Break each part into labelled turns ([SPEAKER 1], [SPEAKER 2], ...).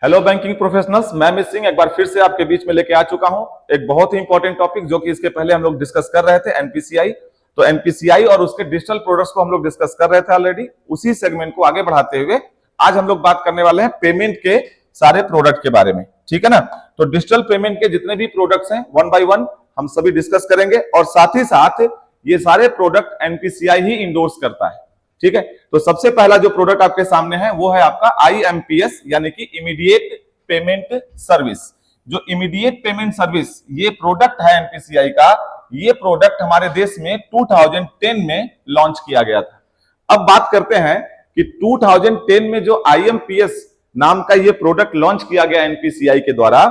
[SPEAKER 1] Hello banking professionals, मैं miss Singh एक बार फिर से आपके बीच में लेके आ चुका हूं एक बहुत ही इंपॉर्टेंट टॉपिक जो कि इसके पहले हम लोग डिस्कस कर रहे थे एनपीसीआई। तो एनपीसीआई और उसके डिजिटल प्रोडक्ट्स को हम लोग डिस्कस कर रहे थे ऑलरेडी। उसी सेगमेंट को आगे बढ़ाते हुए आज हम लोग बात करने वाले हैं पेमेंट के सारे प्रोडक्ट के बारे में, ठीक है ना। तो डिजिटल पेमेंट के जितने भी प्रोडक्ट्स हैं वन बाय वन हम सभी डिस्कस करेंगे और साथ ही साथ ये सारे प्रोडक्ट एनपीसीआई ही इंडोर्स करता है, ठीक है। तो सबसे पहला जो प्रोडक्ट आपके सामने है वो है आपका आईएमपीएस यानी कि इमीडिएट पेमेंट सर्विस। जो इमीडिएट पेमेंट सर्विस ये प्रोडक्ट है एनपीसीआई का, ये प्रोडक्ट हमारे देश में 2010 में लॉन्च किया गया था। अब बात करते हैं कि 2010 में जो आईएमपीएस नाम का ये प्रोडक्ट लॉन्च किया गया एनपीसीआई के द्वारा,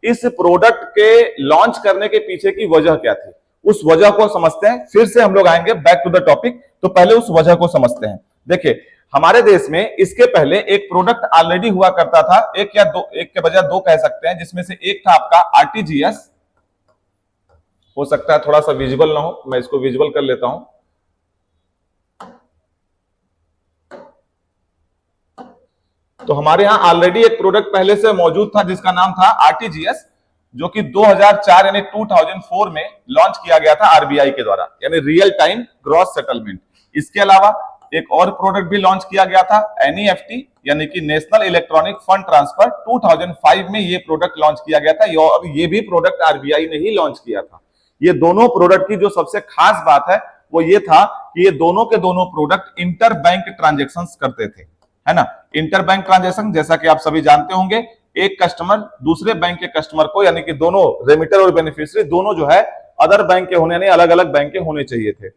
[SPEAKER 1] इस प्रोडक्ट के लॉन्च करने के पीछे की वजह क्या थी, उस वजह को समझते हैं। फिर से हम लोग आएंगे बैक टू द टॉपिक, तो पहले उस वजह को समझते हैं। देखिए, हमारे देश में इसके पहले एक प्रोडक्ट ऑलरेडी हुआ करता था, एक या दो, एक के बजाय दो कह सकते हैं, जिसमें से एक था आपका आरटीजीएस। हो सकता है थोड़ा सा विजुअल ना हो, मैं इसको विजुअल कर लेता हूं। तो हमारे यहां ऑलरेडी एक प्रोडक्ट पहले से मौजूद था जिसका नाम था आरटीजीएस, जो कि 2004 यानी 2004 में लॉन्च किया गया था आरबीआई के द्वारा, यानी रियल टाइम ग्रॉस सेटलमेंट। इसके अलावा एक और प्रोडक्ट भी लॉन्च किया गया था एनईएफटी यानी कि नेशनल इलेक्ट्रॉनिक फंड ट्रांसफर। 2005 में ये प्रोडक्ट लॉन्च किया गया था। ये भी प्रोडक्ट आरबीआई ने ही लॉन्च किया था। ये दोनों प्रोडक्ट की जो सबसे खास बात है वो ये था कि ये दोनों के दोनों प्रोडक्ट इंटर बैंक ट्रांजेक्शन करते थे, है ना। इंटर बैंक ट्रांजेक्शन जैसा कि आप सभी जानते होंगे, एक कस्टमर दूसरे बैंक के कस्टमर को, यानी कि दोनों रेमिटर और बेनिफिशियरी दोनों जो है अदर बैंक के होने, यानी अलग अलग बैंक के होने चाहिए थे।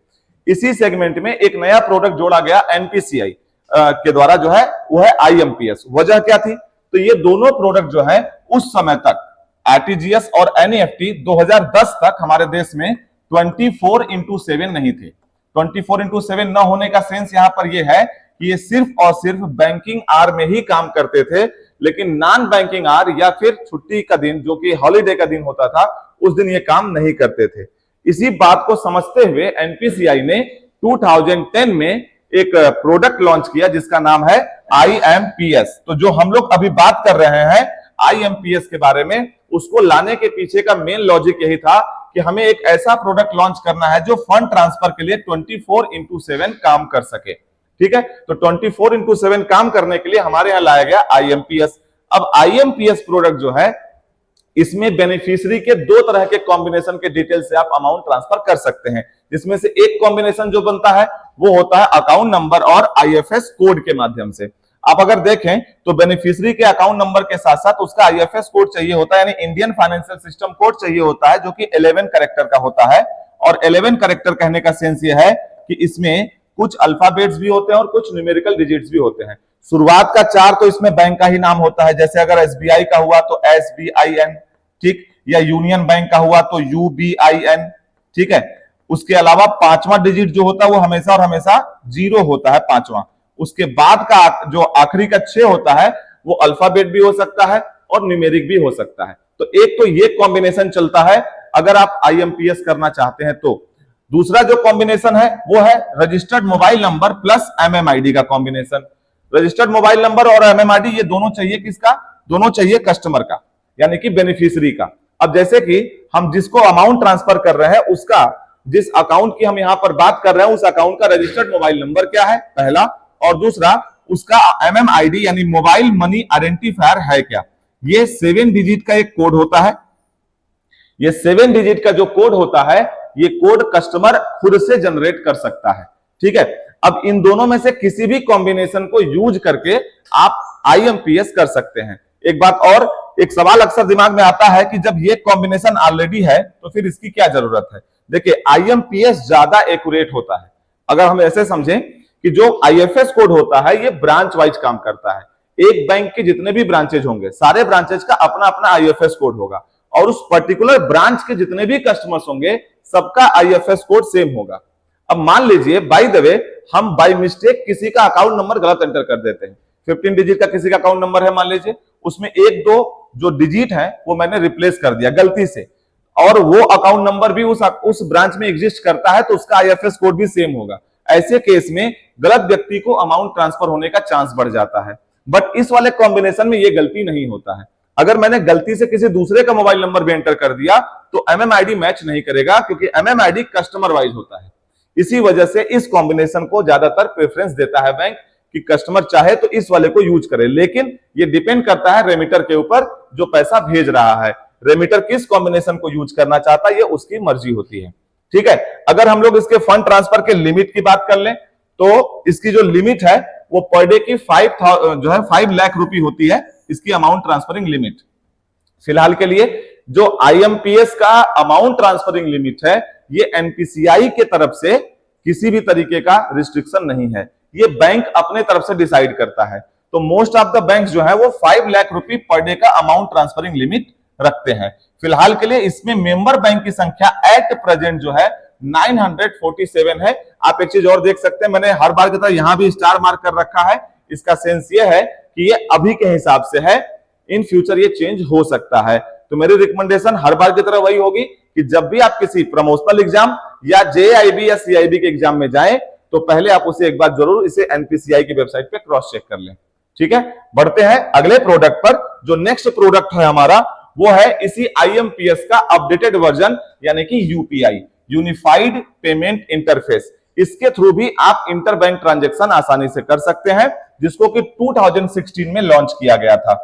[SPEAKER 1] इसी सेगमेंट में एक नया प्रोडक्ट जोड़ा गया एनपीसीआई के द्वारा, जो है वो है आईएमपीएस। वजह क्या थी? तो ये दोनों प्रोडक्ट जो है उस समय तक आरटीजीएस और एनईएफटी 2010 तक हमारे देश में 24/7 नहीं थे। 24/7 न होने का सेंस यहां पर यह है कि ये सिर्फ और सिर्फ बैंकिंग आवर में ही काम करते थे, लेकिन नॉन बैंकिंग आवर या फिर छुट्टी का दिन जो कि हॉलीडे का दिन होता था, उस दिन ये काम नहीं करते थे। इसी बात को समझते हुए एनपीसीआई ने 2010 में एक प्रोडक्ट लॉन्च किया जिसका नाम है आईएमपीएस। तो जो हम लोग अभी बात कर रहे हैं आईएमपीएस के बारे में, उसको लाने के पीछे का मेन लॉजिक यही था कि हमें एक ऐसा प्रोडक्ट लॉन्च करना है जो फंड ट्रांसफर के लिए 24/7 काम कर सके, ठीक है। तो 24/7 काम करने के लिए हमारे यहां लाया गया आईएमपीएस। अब आईएमपीएस प्रोडक्ट जो है, इसमें बेनिफिशियरी के दो तरह के कॉम्बिनेशन के डिटेल से आप अमाउंट ट्रांसफर कर सकते हैं, जिसमें से एक कॉम्बिनेशन जो बनता है वो होता है अकाउंट नंबर और आईएफएस कोड के माध्यम से। आप अगर देखें तो बेनिफिशियरी के अकाउंट नंबर के साथ साथ उसका आईएफएस कोड चाहिए होता है, यानी इंडियन फाइनेंशियल सिस्टम कोड चाहिए होता है, जो कि 11 कैरेक्टर का होता है। और 11 कैरेक्टर कहने का सेंस ये है कि इसमें कुछ अल्फाबेट्स भी होते हैं और कुछ न्यूमेरिकल डिजिट्स भी होते हैं। शुरुआत का 4 तो इसमें बैंक का ही नाम होता है, जैसे अगर एसबीआई का हुआ तो एसबीआईएन, ठीक, या यूनियन बैंक का हुआ तो यूबीआईएन, ठीक है। उसके अलावा 5वां डिजिट जो होता है वो हमेशा और हमेशा 0 होता है, 5वां। उसके बाद का जो आखिरी का 6 होता है वो अल्फाबेट भी हो सकता है और न्यूमेरिक भी हो सकता है। तो एक तो ये कॉम्बिनेशन चलता है अगर आप आईएमपीएस करना चाहते हैं तो। दूसरा जो कॉम्बिनेशन है वो है registered mobile number plus MMID का कॉम्बिनेशन। रजिस्टर्ड मोबाइल नंबर और एमएमआईडी ये दोनों चाहिए किसका? दोनों चाहिए कस्टमर का, यानी कि बेनिफिशियरी का। अब जैसे कि हम जिसको अमाउंट ट्रांसफर कर रहे हैं, उसका जिस अकाउंट की हम यहां पर बात कर रहे हैं, उस अकाउंट का रजिस्टर्ड मोबाइल नंबर क्या है, पहला, और दूसरा उसका एमएमआईडी यानी मोबाइल मनी आइडेंटिफायर है क्या। ये 7 डिजिट का एक कोड होता है। ये 7 डिजिट का जो कोड होता है, ये कोड कस्टमर खुद से जनरेट कर सकता है, ठीक है। अब इन दोनों में से किसी भी कॉम्बिनेशन को यूज करके आप आईएमपीएस कर सकते हैं। एक बात और, एक सवाल अक्सर दिमाग में आता है कि जब ये कॉम्बिनेशन ऑलरेडी है तो फिर इसकी क्या जरूरत है। देखिए, आईएमपीएस ज्यादा एक्यूरेट होता है। अगर हम ऐसे समझें कि जो आईएफएस कोड होता है ये ब्रांच वाइज काम करता है। एक बैंक के जितने भी ब्रांचेज होंगे, सारे ब्रांचेज का अपना अपना आईएफएस कोड होगा, और उस पर्टिकुलर ब्रांच के जितने भी कस्टमर्स होंगे सबका आईएफएस कोड सेम होगा। अब मान लीजिए बाय द वे हम बाय मिस्टेक किसी का अकाउंट नंबर गलत एंटर कर देते हैं। 15 डिजिट का किसी का अकाउंट नंबर है मान लीजिए, उसमें 1-2 जो डिजिट है वो मैंने रिप्लेस कर दिया गलती से, और वो अकाउंट नंबर भी उस ब्रांच में एग्जिस्ट करता है, तो उसका आईएफएस कोड भी सेम होगा। ऐसे केस में गलत व्यक्ति को अमाउंट ट्रांसफर होने का चांस बढ़ जाता है। बट इस वाले कॉम्बिनेशन में ये गलती नहीं होता है। अगर मैंने गलती से किसी दूसरे का मोबाइल नंबर भी एंटर कर दिया तो एमएमआईडी मैच नहीं करेगा, क्योंकि एमएमआईडी कस्टमर वाइज होता है। इसी वजह से इस कॉम्बिनेशन को ज्यादातर प्रेफरेंस देता है बैंक कि कस्टमर चाहे तो इस वाले को यूज करे, लेकिन ये डिपेंड करता है रेमिटर के ऊपर जो पैसा भेज रहा है। रेमिटर किस कॉम्बिनेशन को यूज करना चाहता है ये उसकी मर्जी होती है। ठीक है, अगर हम लोग इसके फंड ट्रांसफर के लिमिट की बात कर लें तो इसकी जो लिमिट है वो पर डे की 5 लाख रुपए होती है इसकी अमाउंट ट्रांसफरिंग लिमिट। फिलहाल के लिए जो आईएमपीएस का अमाउंट ट्रांसफरिंग लिमिट है ये एनपीसीआई के तरफ से किसी भी तरीके का रिस्ट्रिक्शन नहीं है, ये बैंक अपने तरफ से डिसाइड करता है। तो मोस्ट ऑफ द बैंक्स जो है वो 5 लाख रुपए पर डे का अमाउंट ट्रांसफरिंग लिमिट रखते हैं। फिलहाल के लिए इसमें मेंबर बैंक की संख्या एट प्रेजेंट जो है 947 है। आप एक चीज और देख सकते हैं, मैंने हर बार की तरह यहां भी स्टार मार्क कर रखा है। इसका सेंस ये है कि ये अभी के हिसाब से है, इन फ्यूचर ये चेंज हो सकता है। तो मेरी रिकमेंडेशन हर बार की तरह वही होगी कि जब भी आप किसी प्रमोशनल एग्जाम या जेआईबी या सीआईबी के एग्जाम में जाएं तो पहले आप उसे एक बार जरूर इसे एनपीसीआई की वेबसाइट पे क्रॉस चेक कर लें। ठीक है, बढ़ते हैं अगले प्रोडक्ट पर। जो नेक्स्ट प्रोडक्ट है हमारा वो है इसी आईएमपीएस का अपडेटेड वर्जन, यानी कि यूपीआई, यूनिफाइड पेमेंट इंटरफेस। इसके थ्रू भी आप इंटरबैंक ट्रांजैक्शन आसानी से कर सकते हैं, जिसको कि 2016 में लॉन्च किया गया था।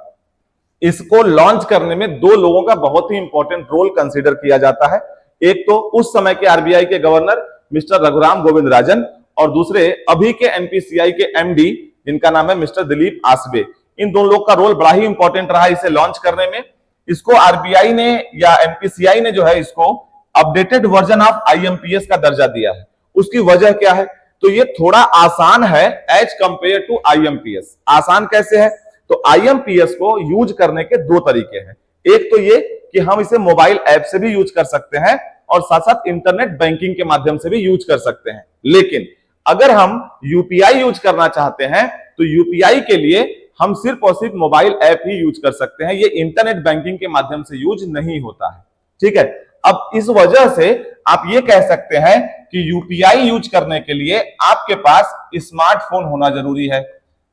[SPEAKER 1] इसको लॉन्च करने में दो लोगों का बहुत ही इंपॉर्टेंट रोल कंसीडर किया जाता है। एक तो उस समय के आरबीआई के गवर्नर मिस्टर रघुराम गोविंद राजन, और दूसरे अभी के एनपीसीआई के एमडी जिनका नाम है मिस्टर दिलीप आसबे। इन दोनों लोग का रोल बड़ा ही इंपॉर्टेंट रहा इसे लॉन्च करने में। इसको आरबीआई ने या एनपीसीआई ने जो है इसको अपडेटेड वर्जन ऑफ आईएमपीएस का दर्जा दिया है। उसकी वजह क्या है? तो ये थोड़ा आसान है एज कंपेयर टू आईएमपीएस। आसान कैसे है? तो आईएमपीएस को यूज करने के दो तरीके हैं। एक तो ये कि हम इसे मोबाइल ऐप से भी यूज कर सकते हैं और साथ साथ इंटरनेट बैंकिंग के माध्यम से भी यूज कर सकते हैं। लेकिन अगर हम यूपीआई यूज करना चाहते हैं तो यूपीआई के लिए हम सिर्फ और सिर्फ मोबाइल ऐप ही यूज कर सकते हैं, ये इंटरनेट बैंकिंग के माध्यम से यूज नहीं होता है। ठीक है, अब इस वजह से आप ये कह सकते हैं कि यूपीआई यूज करने के लिए आपके पास स्मार्टफोन होना जरूरी है।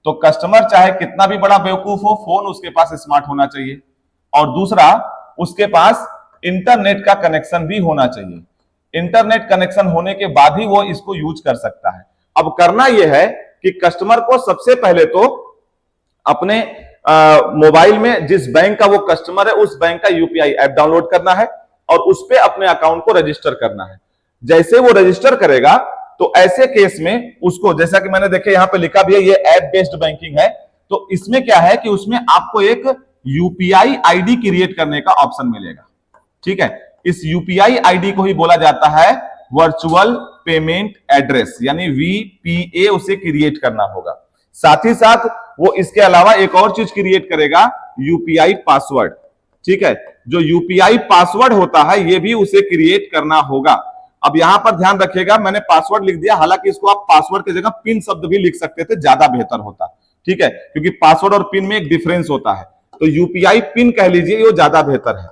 [SPEAKER 1] तो कस्टमर चाहे कितना भी बड़ा बेवकूफ हो, फोन उसके पास स्मार्ट होना चाहिए, और दूसरा उसके पास इंटरनेट का कनेक्शन भी होना चाहिए। इंटरनेट कनेक्शन होने के बाद ही वो इसको यूज कर सकता है। अब करना यह है कि कस्टमर को सबसे पहले तो अपने मोबाइल में जिस बैंक का वो कस्टमर है उस बैंक का यूपीआई ऐप डाउनलोड करना है और उस पे अपने अकाउंट को रजिस्टर करना है। जैसे वो रजिस्टर करेगा तो ऐसे केस में उसको, जैसा कि मैंने देखे यहां पे लिखा भी है ये ऐप बेस्ड बैंकिंग है, तो इसमें क्या है कि उसमें आपको एक यूपीआई आईडी क्रिएट करने का ऑप्शन मिलेगा। ठीक है, इस यूपीआई आईडी को ही बोला जाता है वर्चुअल पेमेंट एड्रेस, यानी वीपीए उसे क्रिएट करना होगा। साथ ही साथ वो इसके अलावा एक और चीज क्रिएट करेगा, यूपीआई पासवर्ड। ठीक है, जो यूपीआई पासवर्ड होता है ये भी उसे क्रिएट करना होगा। अब यहां पर ध्यान रखिएगा, मैंने पासवर्ड लिख दिया, हालांकि इसको आप पासवर्ड की जगह पिन शब्द भी लिख सकते थे, ज्यादा बेहतर होता। ठीक है, क्योंकि पासवर्ड और पिन में एक डिफरेंस होता है, तो यूपीआई पिन कह लीजिए, ये ज्यादा बेहतर है।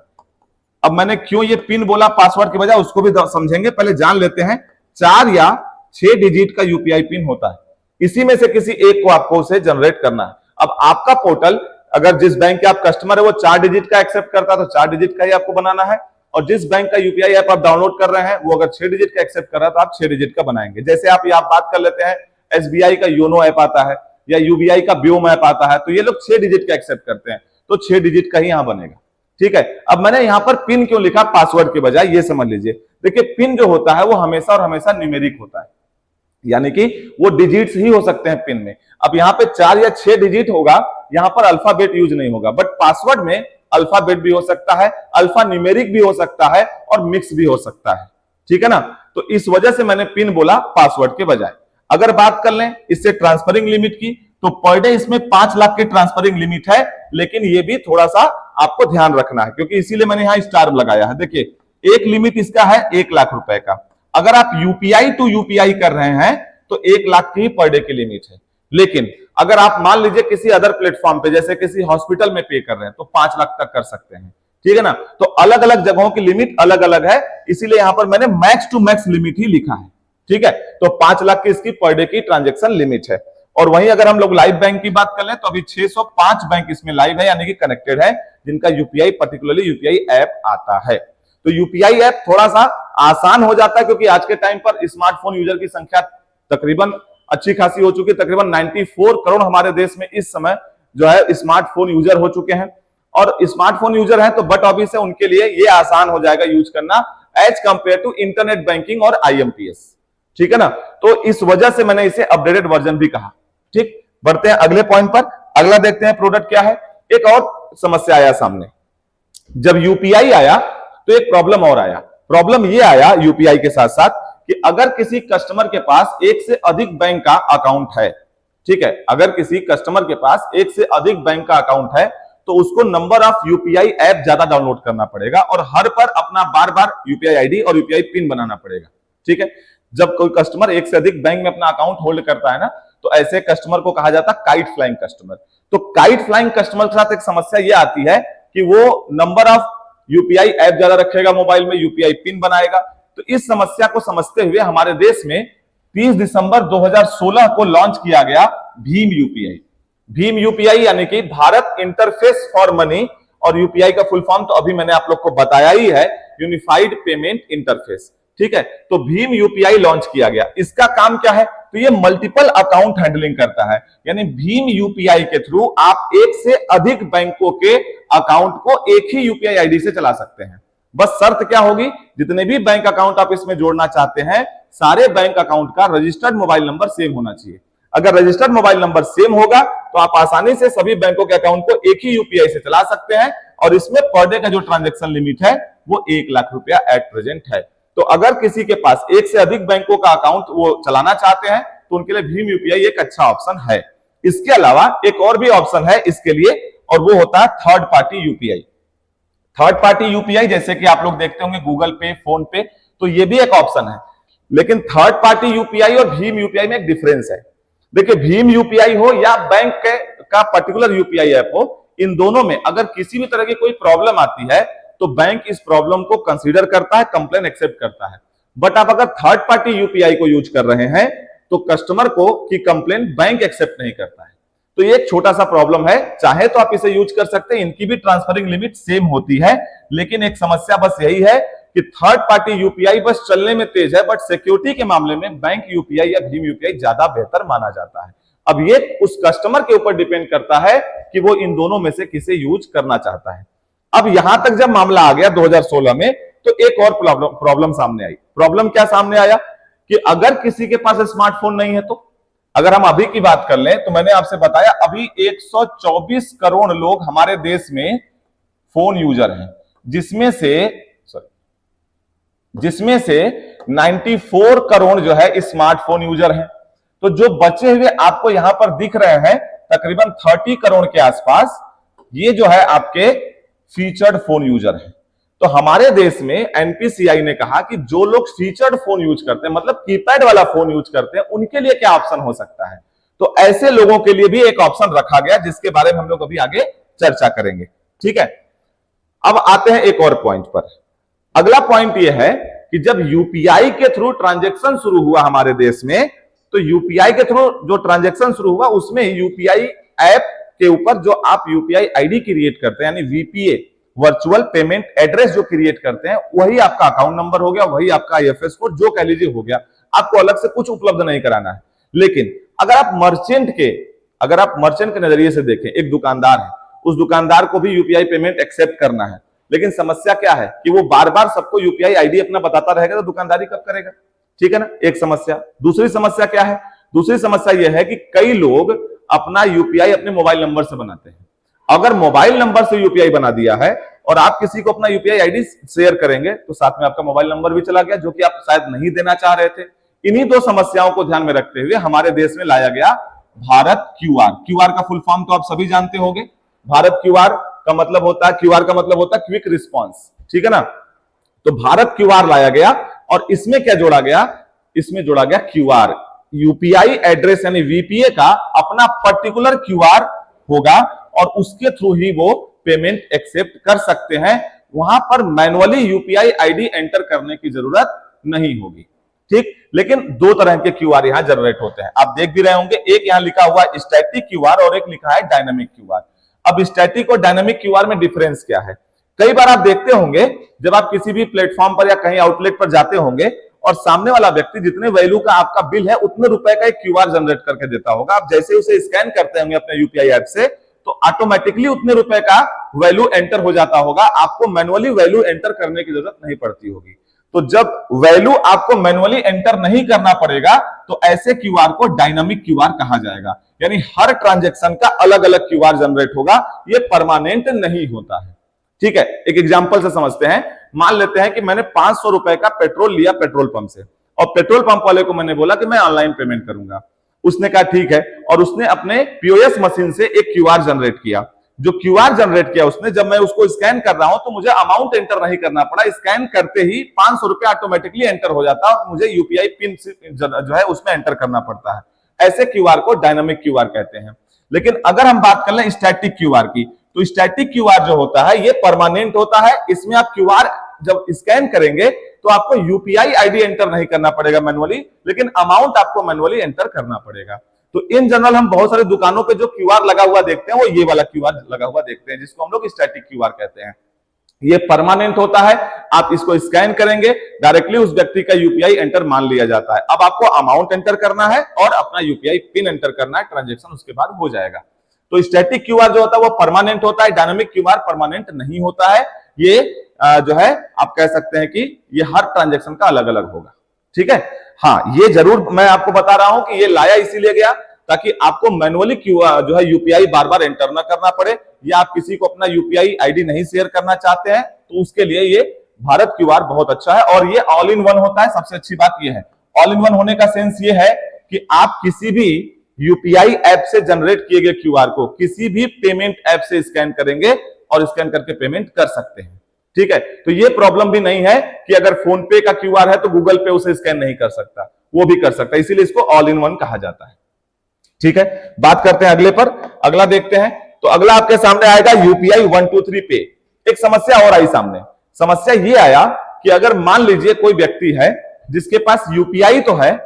[SPEAKER 1] अब मैंने क्यों ये पिन बोला पासवर्ड की बजाय, उसको भी समझेंगे, पहले जान लेते हैं। 4 या 6 डिजिट का यूपीआई पिन होता है, इसी में से किसी एक को आपको उसे जनरेट करना है। अब आपका पोर्टल अगर जिस बैंक के आप कस्टमर है वो 4 डिजिट का एक्सेप्ट करता है तो 4 डिजिट का ही आपको बनाना है, और जिस बैंक का यूपीआई ऐप आप डाउनलोड कर रहे हैं वो अगर 6 डिजिट का एक्सेप्ट कर रहा है तो आप 6 डिजिट का बनाएंगे। जैसे आप ये बात कर लेते हैं एसबीआई का योनो ऐप आता है या यूबीआई का ब्योम ऐप आता है, तो ये लोग 6 डिजिट का एक्सेप्ट करते हैं, तो 6 डिजिट का ही यहां बनेगा। ठीक है, अब मैंने यहां पर पिन क्यों लिखा पासवर्ड के बजाय, ये समझ लीजिए। देखिए पिन जो होता है वो हमेशा और हमेशा न्यूमेरिक होता है, यानी कि वो डिजिट्स ही हो सकते हैं पिन में। अब यहां पे 4 या 6 डिजिट होगा, यहां पर अल्फाबेट यूज नहीं होगा, बट पासवर्ड में अल्फाबेट भी हो सकता है, अल्फा न्यूमेरिक भी हो सकता है और मिक्स भी हो सकता है। ठीक है ना, तो इस वजह से मैंने पिन बोला पासवर्ड के बजाय। अगर बात कर लें इससे ट्रांसफरिंग लिमिट की, तो पर डे इसमें 5 लाख की ट्रांसफरिंग लिमिट है, लेकिन ये भी थोड़ा सा आपको ध्यान रखना है, क्योंकि इसीलिए मैंने यहां स्टार लगाया है। देखिए एक लिमिट इसका है 1 लाख रुपए का। अगर आप यूपीआई टू यूपीआई कर रहे हैं तो 1 लाख की पर डे की लिमिट है, लेकिन अगर आप मान लीजिए किसी अदर प्लेटफॉर्म पे जैसे किसी हॉस्पिटल में पे कर रहे हैं तो 5 लाख तक कर सकते हैं। ठीक है ना, तो अलग अलग जगहों की लिमिट अलग अलग है, इसीलिए यहां पर मैंने मैक्स टू मैक्स लिमिट ही लिखा है। ठीक है, तो 5 लाख की इसकी पर डे की ट्रांजेक्शन लिमिट है। और वहीं अगर हम लोग लाइव बैंक की बात कर लें तो अभी 605 बैंक इसमें लाइव है, यानी कि कनेक्टेड है, जिनका यूपीआई पर्टिकुलरली यूपीआई ऐप आता है। तो यूपीआई ऐप थोड़ा सा आसान हो जाता है, क्योंकि आज के टाइम पर स्मार्टफोन यूजर की संख्या तकरीबन अच्छी खासी हो चुकी है। तकरीबन 94 करोड़ हमारे देश में इस समय जो है स्मार्टफोन यूजर हो चुके हैं। और स्मार्टफोन यूजर है तो बट ऑब्वियस है उनके लिए ये आसान हो जाएगा यूज करना as compare to internet banking और आईएमपीएस। ठीक है ना, तो इस वजह से मैंने इसे अपडेटेड वर्जन भी कहा। ठीक, बढ़ते हैं अगले पॉइंट पर। अगला देखते हैं प्रोडक्ट क्या है। एक और समस्या आया सामने, जब यूपीआई आया तो एक प्रॉब्लम और आया। प्रॉब्लम ये आया यूपीआई के साथ साथ कि अगर किसी कस्टमर के पास एक से अधिक बैंक का अकाउंट है, ठीक है, अगर किसी कस्टमर के पास एक से अधिक बैंक का अकाउंट है तो उसको नंबर ऑफ यूपीआई ऐप ज्यादा डाउनलोड करना पड़ेगा और हर पर अपना बार बार यूपीआई आईडी और यूपीआई पिन बनाना पड़ेगा। ठीक है, जब कोई कस्टमर एक से अधिक बैंक में अपना अकाउंट होल्ड करता है ना, तो ऐसे कस्टमर को कहा जाता है काइट फ्लाइंग कस्टमर। तो काइट फ्लाइंग कस्टमर के साथ एक समस्या यह आती है कि वो नंबर ऑफ यूपीआई ऐप ज्यादा रखेगा मोबाइल में, यूपीआई पिन बनाएगा। तो इस समस्या को समझते हुए हमारे देश में 30 दिसंबर 2016 को लॉन्च किया गया भीम यूपीआई। भीम यूपीआई यानी कि भारत इंटरफेस फॉर मनी, और यूपीआई का फुल फॉर्म तो अभी मैंने आप लोग को बताया ही है, यूनिफाइड पेमेंट इंटरफेस। ठीक है, तो भीम यूपीआई लॉन्च किया गया। इसका काम क्या है, तो ये मल्टीपल अकाउंट हैंडलिंग करता है, यानी भीम यूपीआई के थ्रू आप एक से अधिक बैंकों के अकाउंट को एक ही यूपीआई आईडी से चला सकते हैं। बस शर्त क्या होगी, जितने भी बैंक अकाउंट आप इसमें जोड़ना चाहते हैं, सारे बैंक अकाउंट का रजिस्टर्ड मोबाइल नंबर सेम होना चाहिए। अगर रजिस्टर्ड मोबाइल नंबर सेम होगा तो आप आसानी से सभी बैंकों के अकाउंट को एक ही यूपीआई से चला सकते हैं, और इसमें पर डे का जो ट्रांजैक्शन लिमिट है वो 1 लाख रुपया एट प्रेजेंट है। तो अगर किसी के पास एक से अधिक बैंकों का अकाउंट वो चलाना चाहते हैं तो उनके लिए भीम यूपीआई एक अच्छा ऑप्शन है। इसके अलावा एक और भी ऑप्शन है इसके लिए, और वो होता है third party UPI. Third party UPI जैसे कि आप लोग देखते होंगे गूगल पे, फोन पे, तो ये भी एक ऑप्शन है। लेकिन थर्ड पार्टी यूपीआई और भीम यूपीआई में एक डिफरेंस है। देखिए, भीम यूपीआई हो या बैंक का पर्टिकुलर यूपीआई ऐप हो, इन दोनों में अगर किसी भी तरह की कोई प्रॉब्लम आती है तो बैंक इस प्रॉब्लम को कंसीडर करता है, कंप्लेन एक्सेप्ट करता है। बट आप अगर थर्ड पार्टी यूपीआई को यूज कर रहे हैं तो कस्टमर को की कंप्लेन बैंक एक्सेप्ट नहीं करता है। तो ये एक छोटा सा प्रॉब्लम है। चाहे तो आप इसे यूज कर सकते हैं, इनकी भी ट्रांसफरिंग लिमिट सेम होती है, लेकिन एक समस्या बस यही है कि थर्ड पार्टी यूपीआई बस चलने में तेज है, बट सिक्योरिटी के मामले में बैंक यूपीआई या भीम यूपीआई ज्यादा बेहतर माना जाता है। अब ये उस कस्टमर के ऊपर डिपेंड करता है कि वो इन दोनों में से किसे यूज करना चाहता है। अब यहां तक जब मामला आ गया 2016 में, तो एक और प्रॉब्लम सामने आई। प्रॉब्लम क्या सामने आया कि अगर किसी के पास स्मार्टफोन नहीं है, तो अगर हम अभी की बात कर लें तो मैंने आपसे बताया अभी 124 करोड़ लोग हमारे देश में फोन यूजर हैं, जिसमें से 94 करोड़ जो है स्मार्टफोन यूजर हैं। तो जो बचे हुए आपको यहां पर दिख रहे हैं तकरीबन 30 करोड़ के आसपास, ये जो है आपके फीचर्ड फोन यूजर हैं। तो हमारे देश में एनपीसीआई ने कहा कि जो लोग फीचर्ड फोन यूज करते हैं, मतलब कीपैड वाला फोन यूज करते हैं, उनके लिए क्या ऑप्शन हो सकता है। तो ऐसे लोगों के लिए भी एक ऑप्शन रखा गया, जिसके बारे में हम लोग अभी आगे चर्चा करेंगे। ठीक है, अब आते हैं एक और पॉइंट पर। अगला पॉइंट यह है कि जब यूपीआई के थ्रू ट्रांजैक्शन शुरू हुआ हमारे देश में, तो यूपीआई के थ्रू जो ट्रांजैक्शन शुरू हुआ उसमें यूपीआई ऐप के ऊपर जो आप यूपीआई आईडी क्रिएट करते हैं, यानी वीपीए, वर्चुअल पेमेंट एड्रेस जो क्रिएट करते हैं, वही आपका अकाउंट नंबर हो गया, वही आपका आईएफएस कोड, जो कह लीजिए हो गया। आपको अलग से कुछ उपलब्ध नहीं कराना है। लेकिन अगर आप मर्चेंट के नजरिए से देखें, एक दुकानदार है, उस दुकानदार को भी यूपीआई पेमेंट एक्सेप्ट करना है, लेकिन समस्या क्या है कि वो बार बार सबको यूपीआई आईडी अपना बताता रहेगा, तो दुकानदारी कब करेगा। ठीक है ना, एक समस्या। दूसरी समस्या क्या है, दूसरी समस्या यह है कि कई लोग अपना यूपीआई अपने मोबाइल नंबर से बनाते हैं। अगर मोबाइल नंबर से यूपीआई बना दिया है और आप किसी को अपना यूपीआई आईडी शेयर करेंगे तो साथ में आपका मोबाइल नंबर भी चला गया, जो कि आप शायद नहीं देना चाह रहे थे। इन्हीं दो समस्याओं को ध्यान में रखते हुए हमारे देश में लाया गया भारत क्यूआर। क्यूआर का फुल फॉर्म तो आप सभी जानते होंगे। भारत क्यूआर का मतलब होता है क्विक रिस्पॉन्स। ठीक है ना, तो भारत क्यूआर लाया गया और इसमें क्या जोड़ा गया, इसमें जोड़ा गया क्यूआर। यूपीआई एड्रेस यानी वीपीए का अपना पर्टिकुलर क्यूआर होगा और उसके थ्रू ही वो पेमेंट एक्सेप्ट कर सकते हैं। वहां पर मैनुअली यूपीआई आईडी एंटर करने की जरूरत नहीं होगी। ठीक। लेकिन दो तरह के क्यूआर यहां जनरेट होते हैं, आप देख भी रहे होंगे, एक यहां लिखा हुआ है स्टैटिक क्यूआर और एक लिखा है डायनामिक क्यूआर। अब स्टैटिक और डायनामिक क्यूआर में डिफरेंस क्या है? कई बार आप देखते होंगे जब आप किसी भी प्लेटफॉर्म पर या कहीं आउटलेट पर जाते होंगे और सामने वाला व्यक्ति जितने वैल्यू का आपका बिल है उतने रुपए का एक क्यूआर जनरेट करके देता होगा। आप जैसे उसे स्कैन करते होंगे अपने यूपीआई ऐप से तो ऑटोमेटिकली उतने रुपए का वैल्यू एंटर हो जाता होगा, आपको मैनुअली वैल्यू एंटर करने की जरूरत नहीं पड़ती होगी। तो जब वैल्यू आपको मैनुअली एंटर नहीं करना पड़ेगा तो ऐसे क्यूआर को डायनामिक क्यूआर कहा जाएगा, यानी हर ट्रांजैक्शन का अलग अलग क्यूआर जनरेट होगा, ये परमानेंट नहीं होता है। ठीक है, एक एग्जांपल से समझते हैं। मान लेते हैं कि मैंने 500 रुपए का पेट्रोल लिया पेट्रोल पंप से और पेट्रोल पंप वाले को मैंने बोला कि मैं ऑनलाइन पेमेंट करूंगा। उसने कहा ठीक है, और उसने अपने पीओएस मशीन से एक क्यूआर जनरेट किया। जो क्यूआर जनरेट किया उसने, जब मैं उसको स्कैन कर रहा हूं तो मुझे अमाउंट एंटर नहीं करना पड़ा, स्कैन करते ही 500 रुपए ऑटोमेटिकली एंटर हो जाता है, मुझे यूपीआई पिन जो है उसमें एंटर करना पड़ता है। ऐसे क्यूआर को डायनामिक क्यूआर कहते हैं। लेकिन अगर हम बात कर लें स्टैटिक क्यूआर की, तो स्टैटिक क्यूआर जो होता है ये परमानेंट होता है। इसमें आप क्यूआर जब स्कैन करेंगे तो आपको यूपीआई आईडी एंटर नहीं करना पड़ेगा मैनुअली, लेकिन अमाउंट आपको मैनुअली एंटर करना पड़ेगा। तो इन जनरल हम बहुत सारी दुकानों पे जो क्यूआर लगा हुआ देखते हैं वो ये वाला क्यूआर लगा हुआ देखते हैं, जिसको हम लोग स्टैटिक क्यूआर कहते हैं। ये परमानेंट होता है, आप इसको स्कैन करेंगे डायरेक्टली उस व्यक्ति का यूपीआई एंटर मान लिया जाता है। अब आपको अमाउंट एंटर करना है और अपना यूपीआई पिन एंटर करना है, ट्रांजेक्शन उसके बाद हो जाएगा। तो स्टैटिक क्यूआर जो होता है वो परमानेंट होता है, डायनामिक क्यूआर परमानेंट नहीं होता है। ये जो है आप कह सकते हैं कि ये हर ट्रांजैक्शन का अलग अलग होगा। ठीक है, हाँ ये जरूर मैं आपको बता रहा हूं कि ये लाया इसीलिए गया ताकि आपको मैनुअली क्यूआर जो है यूपीआई बार बार एंटर ना करना पड़े, या आप किसी को अपना यूपीआई आईडी नहीं शेयर करना चाहते हैं तो उसके लिए ये भारत क्यूआर बहुत अच्छा है। और ये ऑल इन वन होता है। सबसे अच्छी बात ये है, ऑल इन वन होने का सेंस ये है कि आप किसी भी यूपीआई ऐप से जनरेट किए गए क्यूआर को किसी भी पेमेंट ऐप से स्कैन करेंगे और स्कैन करके पेमेंट कर सकते हैं। ठीक है, तो ये प्रॉब्लम भी नहीं है कि अगर फोन पे का क्यूआर है तो गूगल पे उसे स्कैन नहीं कर सकता, वो भी कर सकता है, इसीलिए इसको ऑल इन वन कहा जाता है। ठीक है, बात करते हैं अगले पर। अगला देखते हैं, तो अगला आपके सामने आएगा यूपीआई 123 पे। एक समस्या और आई सामने। समस्या ये आया कि अगर मान लीजिए कोई व्यक्ति है जिसके पास यूपीआई तो है,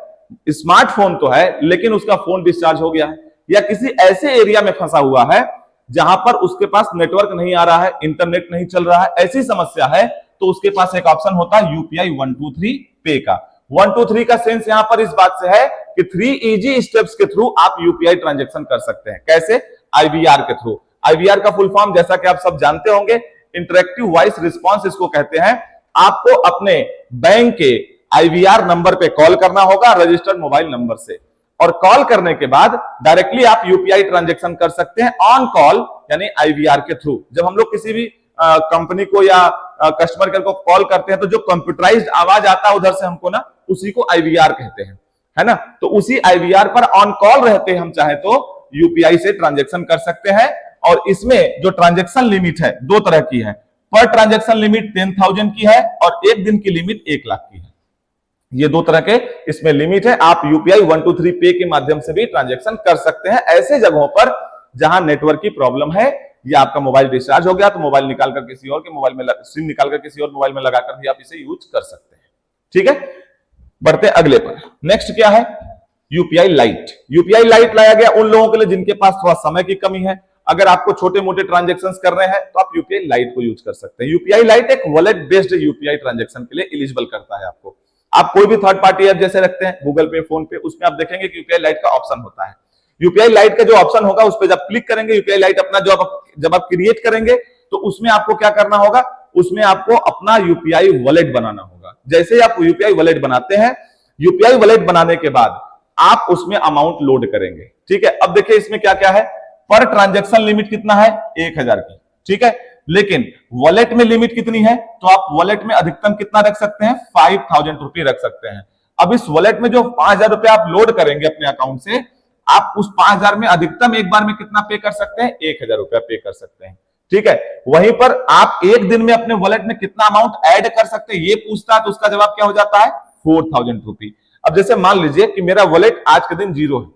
[SPEAKER 1] स्मार्टफोन तो है, लेकिन उसका फोन डिस्चार्ज हो गया है, या किसी ऐसे एरिया में फंसा हुआ है जहां पर उसके पास नेटवर्क नहीं आ रहा है, इंटरनेट नहीं चल रहा है, ऐसी समस्या है, तो उसके पास एक ऑप्शन होता है यूपीआई 123 पे का। 123 का सेंस यहां पर इस बात से है कि 3 इजी स्टेप्स के थ्रू आप यूपीआई ट्रांजैक्शन कर सकते हैं। कैसे? आईवीआर के थ्रू। आईवीआर का फुल फॉर्म जैसा कि आप सब जानते होंगे, इंटरेक्टिव वॉइस रिस्पॉन्स इसको कहते हैं। आपको अपने बैंक के आईवीआर नंबर पे कॉल करना होगा रजिस्टर्ड मोबाइल नंबर से, और कॉल करने के बाद डायरेक्टली आप यूपीआई ट्रांजैक्शन कर सकते हैं ऑन कॉल, यानी आईवीआर के थ्रू। जब हम लोग किसी भी कंपनी को या कस्टमर केयर को कॉल करते हैं तो जो कंप्यूटराइज्ड आवाज आता है उधर से हमको ना, उसी को आईवीआर कहते हैं, है ना। तो उसी आईवीआर पर ऑन कॉल रहते हैं हम चाहे तो यूपीआई से ट्रांजैक्शन कर सकते हैं। और इसमें जो ट्रांजैक्शन लिमिट है दो तरह की है, पर ट्रांजैक्शन लिमिट 10,000 की है और एक दिन की लिमिट 1 लाख की है। ये दो तरह के इसमें लिमिट है। आप यूपीआई 123 पे के माध्यम से भी ट्रांजैक्शन कर सकते हैं ऐसे जगहों पर जहां नेटवर्क की प्रॉब्लम है, या आपका मोबाइल डिस्चार्ज हो गया तो मोबाइल निकालकर किसी और के मोबाइल में, सिम निकालकर किसी और मोबाइल में लगाकर भी आप इसे यूज कर सकते हैं। ठीक है, बढ़ते अगले पर। नेक्स्ट क्या है? UPI light. यूपीआई लाइट लाया गया उन लोगों के लिए जिनके पास थोड़ा समय की कमी है। अगर आपको छोटे मोटे ट्रांजैक्शन कर रहे हैं तो आप यूपीआई लाइट को यूज कर सकते हैं। यूपीआई लाइट एक वॉलेट बेस्ड यूपीआई ट्रांजैक्शन के लिए एलिजिबल करता है आपको। आप कोई भी थर्ड पार्टी ऐप जैसे रखते हैं गूगल पे, फोन पे, उसमें आप देखेंगे कि यूपीआई लाइट का ऑप्शन होता है। यूपीआई लाइट का जो ऑप्शन होगा उस पर जब क्लिक करेंगे, यूपीआई लाइट अपना जब आप क्रिएट करेंगे तो उसमें आपको क्या करना होगा, उसमें आपको अपना यूपीआई वॉलेट बनाना होगा। जैसे ही आप यूपीआई वॉलेट बनाते हैं, यूपीआई वॉलेट बनाने के बाद आप उसमें अमाउंट लोड करेंगे। ठीक है, अब देखिए इसमें क्या क्या है। पर ट्रांजैक्शन लिमिट कितना है? 1000 की। ठीक है, लेकिन वॉलेट में लिमिट कितनी है? तो आप वॉलेट में अधिकतम कितना रख सकते हैं? 5000 रुपए रख सकते हैं। अब इस वॉलेट में जो 5000 रुपए आप लोड करेंगे अपने अकाउंट से, आप उस 5000 में अधिकतम एक बार में कितना पे कर सकते हैं? 1000 रुपया पे कर सकते हैं। ठीक है, वहीं पर आप एक दिन में अपने वॉलेट में कितना अमाउंट ऐड कर सकते हैं ये पूछता है, तो उसका जवाब क्या हो जाता है? 4000 रुपए। अब जैसे मान लीजिए कि मेरा वॉलेट आज के दिन 0 है,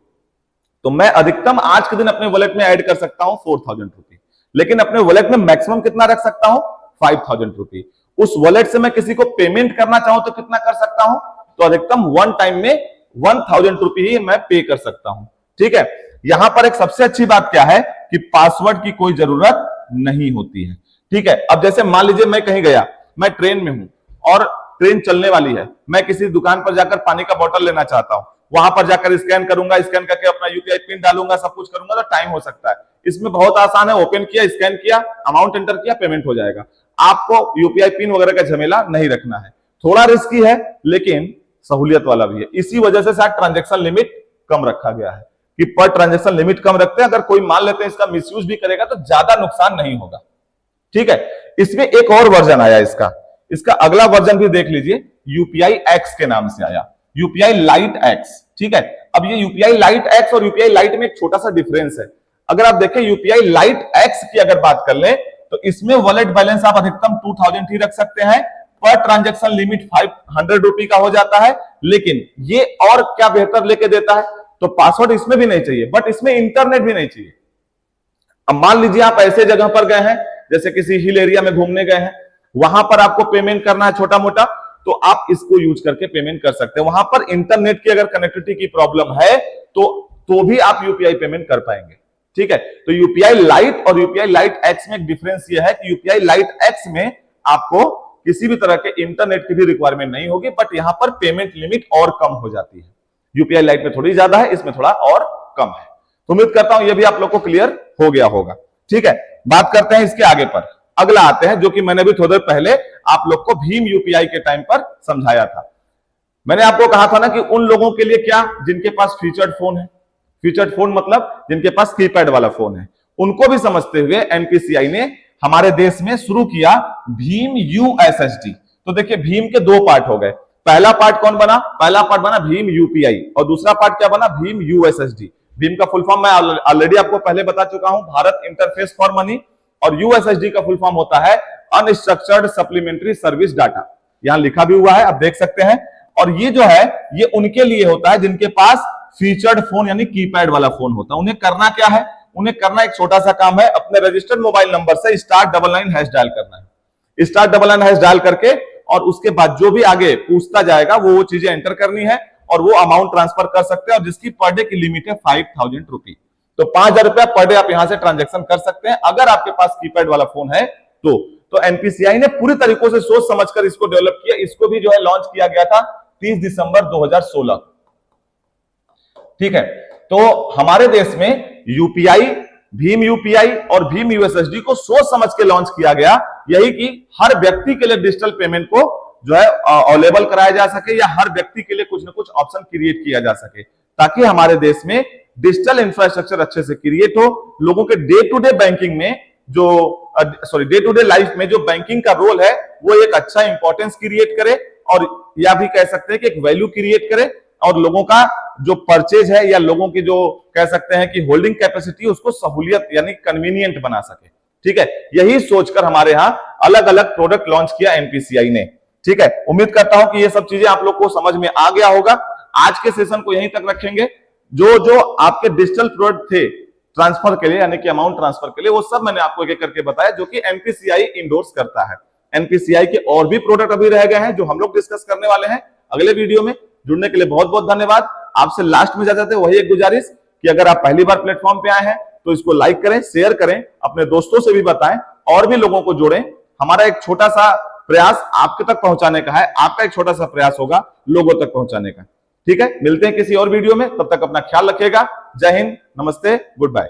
[SPEAKER 1] तो मैं अधिकतम आज के दिन अपने वॉलेट में ऐड कर सकता हूं 4000 रुपए, लेकिन अपने वॉलेट में मैक्सिमम कितना रख सकता हूं? 5000 रुपए। उस वॉलेट से मैं किसी को पेमेंट करना चाहूं तो कितना कर सकता हूं? तो अधिकतम वन टाइम में 1000 रुपये ही मैं पे कर सकता हूं। ठीक है, यहां पर एक सबसे अच्छी बात क्या है कि पासवर्ड की कोई जरूरत नहीं होती है। ठीक है, अब जैसे मान लीजिए मैं कहीं गया, मैं ट्रेन में हूं और ट्रेन चलने वाली है, मैं किसी दुकान पर जाकर पानी का बोतल लेना चाहता हूं, वहां पर जाकर स्कैन करूंगा, स्कैन करके अपना यूपीआई पिन डालूंगा, सब कुछ करूंगा तो टाइम हो सकता है। इसमें बहुत आसान है, ओपन किया, स्कैन किया, अमाउंट एंटर किया, पेमेंट हो जाएगा। आपको यूपीआई पिन वगैरह का झमेला नहीं रखना है। थोड़ा रिस्की है लेकिन सहूलियत वाला भी है। इसी वजह से शायद ट्रांजैक्शन लिमिट कम रखा गया है कि पर ट्रांजैक्शन लिमिट कम रखते हैं, अगर कोई मान लेते हैं इसका मिसयूज भी करेगा तो ज्यादा नुकसान नहीं होगा। ठीक है, इसमें एक और वर्जन आया इसका अगला वर्जन भी देख लीजिए, यूपीआई एक्स के नाम से आया, यूपीआई लाइट एक्स। ठीक है, अब ये यूपीआई लाइट एक्स और यूपीआई लाइट में एक छोटा सा डिफरेंस है। अगर आप देखें यूपीआई लाइट एक्स की अगर बात कर ले तो इसमें वॉलेट बैलेंस आप अधिकतम 2000 ही रख सकते हैं, पर ट्रांजैक्शन लिमिट 500 रुपए का हो जाता है। लेकिन ये और क्या बेहतर लेके देता है, तो पासवर्ड इसमें भी नहीं चाहिए, बट इसमें इंटरनेट भी नहीं चाहिए। अब मान लीजिए आप ऐसे जगह पर गए हैं, जैसे किसी हिल एरिया में घूमने गए हैं, वहां पर आपको पेमेंट करना है छोटा मोटा, तो आप इसको यूज करके पेमेंट कर सकते हैं। वहां पर इंटरनेट की अगर कनेक्टिविटी की प्रॉब्लम है तो भी आप यूपीआई पेमेंट कर पाएंगे। ठीक है, तो यूपीआई लाइट और यूपीआई लाइट एक्स में एक डिफरेंस यह है कि यूपीआई लाइट एक्स में आपको किसी भी तरह के इंटरनेट की भी रिक्वायरमेंट नहीं होगी, बट यहां पर पेमेंट लिमिट और कम हो जाती है। यूपीआई लाइट में थोड़ी ज्यादा है, इसमें थोड़ा और कम है। तो उम्मीद करता हूं यह भी आप लोग को क्लियर हो गया होगा। ठीक है, बात करते हैं इसके आगे पर। अगला आते हैं जो कि मैंने भी थोड़ी देर पहले आप लोग को भीम यूपीआई के टाइम पर समझाया था। मैंने आपको कहा था ना कि उन लोगों के लिए क्या जिनके पास फीचर्ड फोन है, फीचर्ड फोन मतलब जिनके पास कीपैड वाला फोन है, उनको भी समझते हुए एनपीसीआई ने हमारे देश में शुरू किया भीम यूएसएसडी। तो देखिए भीम के दो पार्ट हो गए। पहला पार्ट कौन बना, पहला पार्ट बना भीम यूपीआई और दूसरा पार्ट क्या बना, भीम यूएसएसडी। भीम का फुल फॉर्म मैं ऑलरेडी आपको पहले बता चुका हूं, भारत इंटरफेस फॉर मनी, और यूएसएसडी का फुल फॉर्म होता है अनस्ट्रक्चर्ड सप्लीमेंट्री सर्विस डाटा। यहां लिखा भी हुआ है, आप देख सकते हैं। और ये जो है ये उनके लिए होता है जिनके पास फीचर्ड फोन यानी कीपैड वाला फोन होता है। उन्हें करना क्या है, उन्हें करना एक छोटा सा काम है, अपने रजिस्टर्ड मोबाइल नंबर से *99# डायल करना है। *99# डायल करके और उसके बाद जो भी आगे पूछता जाएगा वो चीजें एंटर करनी है और वो अमाउंट ट्रांसफर कर सकते हैं, और जिसकी पर डे की लिमिट है 5000 रुपए। तो 5000 रुपया पर डे आप यहां से ट्रांजेक्शन कर सकते हैं अगर आपके पास कीपैड वाला फोन है तो एनपीसीआई ने पूरी तरीकों से सोच समझकर इसको डेवलप किया। इसको भी जो है लॉन्च किया गया था 30 दिसंबर 2016। ठीक है, तो हमारे देश में यूपीआई, भीम यूपीआई और भीम यूएसएसडी को सोच समझ के लॉन्च किया गया, यही कि हर व्यक्ति के लिए डिजिटल पेमेंट को जो है अवेलेबल कराया जा सके, या हर व्यक्ति के लिए कुछ ना कुछ ऑप्शन क्रिएट किया जा सके, ताकि हमारे देश में डिजिटल इंफ्रास्ट्रक्चर अच्छे से क्रिएट हो। लोगों के डे टू डे बैंकिंग में डे टू डे लाइफ में जो बैंकिंग का रोल है वो एक अच्छा इंपॉर्टेंस क्रिएट करे, और या भी कह सकते हैं कि एक वैल्यू क्रिएट करे, और लोगों का जो परचेज है या लोगों की जो कह सकते हैं कि होल्डिंग कैपेसिटी उसको सहूलियत यानी कन्वीनियंट बना सके। ठीक है, यही सोचकर हमारे यहां अलग अलग प्रोडक्ट लॉन्च किया एनपीसीआई ने। ठीक है, उम्मीद करता हूं कि ये सब चीजें आप लोग को समझ में आ गया होगा। आज के सेशन को यहीं तक रखेंगे। जो आपके डिजिटल प्रोडक्ट थे ट्रांसफर के लिए यानी कि अमाउंट ट्रांसफर के लिए, वो सब मैंने आपको एक एक करके बताया जो कि एनपीसीआई इंडोर्स करता है। एनपीसीआई के और भी प्रोडक्ट अभी रह गए हैं जो हम लोग डिस्कस करने वाले हैं अगले वीडियो में। जुड़ने के लिए बहुत बहुत धन्यवाद। आपसे लास्ट में जाते वही एक गुजारिश कि अगर आप पहली बार प्लेटफॉर्म पे आए हैं तो इसको लाइक करें, शेयर करें, अपने दोस्तों से भी बताएं और भी लोगों को जोड़ें। हमारा एक छोटा सा प्रयास आपके तक पहुंचाने का है, आपका एक छोटा सा प्रयास होगा लोगों तक पहुंचाने का। ठीक है, मिलते हैं किसी और वीडियो में, तब तक अपना ख्याल रखिएगा। जय हिंद, नमस्ते, गुड बाय।